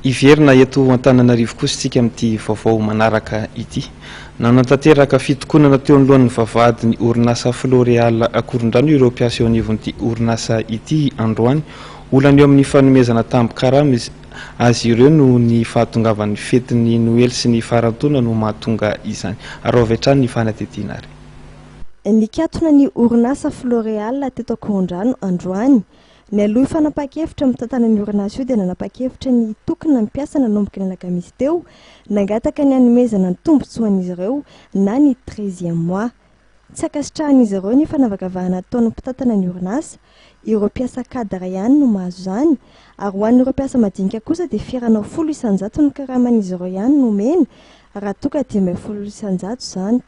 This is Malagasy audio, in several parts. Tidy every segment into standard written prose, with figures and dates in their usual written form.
Iverina eto Antananarivo kosa isika amin'ity vaovao manaraka ity. Nanantanteraka fitokonana teo anolohan'ny vavahadin'ny orinasa Floréal Akorondrano ireo mpiasa eo anivon'ity orinasa ity androany. Olana eo amin'ny fanomezana tambo-karama azy ireo no ny fahatongavan'ny fetin'ny Noely sy ny farantaona no mahatonga izany. Ary avy hatrany ny fanatetiana ary. Nikatona ny orinasa Floréal teto Akorondrano androany. Ny aloha fanapa-kevitra mitantana ny orinasa io dia nanapa-kevitra ny tokony nampiasa nanomboka ny alakamisy teo nangataka ny hanomezana ny tombotsoan'izy ireo na ny 13e mois. Tsy akasitrahan'izy ireo ny fanavakavahana ataon'ny mpitantana ny orinasa, ireo mpiasa kadra ihany no mahazo izany, ary ho an'ireo mpiasa madinika kosa dia fiarana 100 ny karaman'izy ireo ihany no mena raha toka 10% izany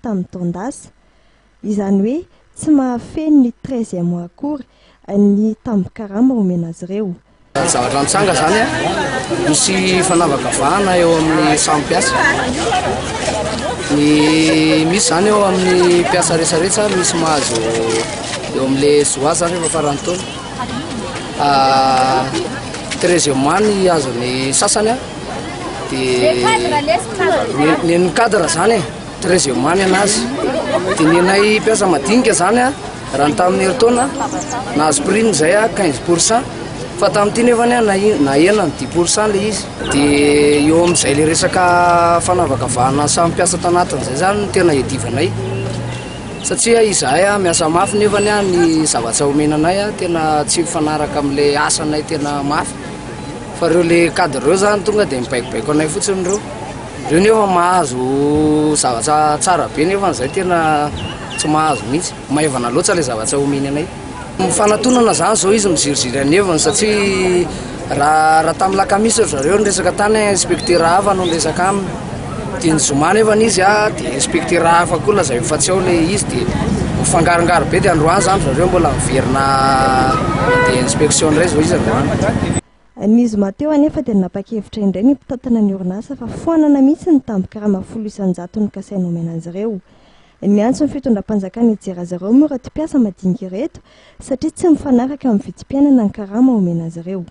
tamin'ny taondasa. Izany hoe tsy mahafeno ny 13e mois akory ny tambo-karama omena azy ireo. Zavatra mitsanga zany misy fanavakavahana eo amin'ny samy mpiasa. Misy zany eo amin'ny mpiasa rehetrarehetra misy mahazo eo amin'le zoa zany rehefa farany taona. 13e mois ny azony sasany dia ny cadre zany 13e mois ny anazy. Dia ny anay mpiasa madinika zany raha ny tamin'ny herintaona nahazo prime zay 15%, fa tamin'ity nefany na enany 10% le izy. Dia eo amin'izay le resaka fanavakavahana samy mpiasa tanatiny zay zany tena iadivanay, satria izahay miasa mafy nefany ny zavatra omenanay tena tsy mifanaraka amin'le asanay tena mafy, fa reo le cadre reo zany tonga dia mibaikobaiko anay fotsiny reo nefa mahazo zavatra tsara be nefa zay tena tsy mahazo mihitsy, maivana loatra le zavatra omeny anay. Fanatonana zany zao izy miziriziry anevany satria raha tamin'ny lakamisy zareo nyresaka tany inspecteur hafa no resaka aminy, dia ny zoma nefany izy dia inspecteur hafa koa lazay fa tsy ao le izy, dia mifangarongaro be. Dia androany zany zareo mbola miverina dia inspection ray zao izy androany. Ny zoma teo anefa dia napa-kevitra indray ny mpitantana ny orinasa fa foanana mihitsy ny tambo-karama 100 ny kasaina omena azy ireo. Ny antso ny fitondram-panjakana hijery azy ireo moa raha mpiasa madinika ireto satria tsy mifanaraka amin'ny vidim-piainana ny karama omena azy ireo.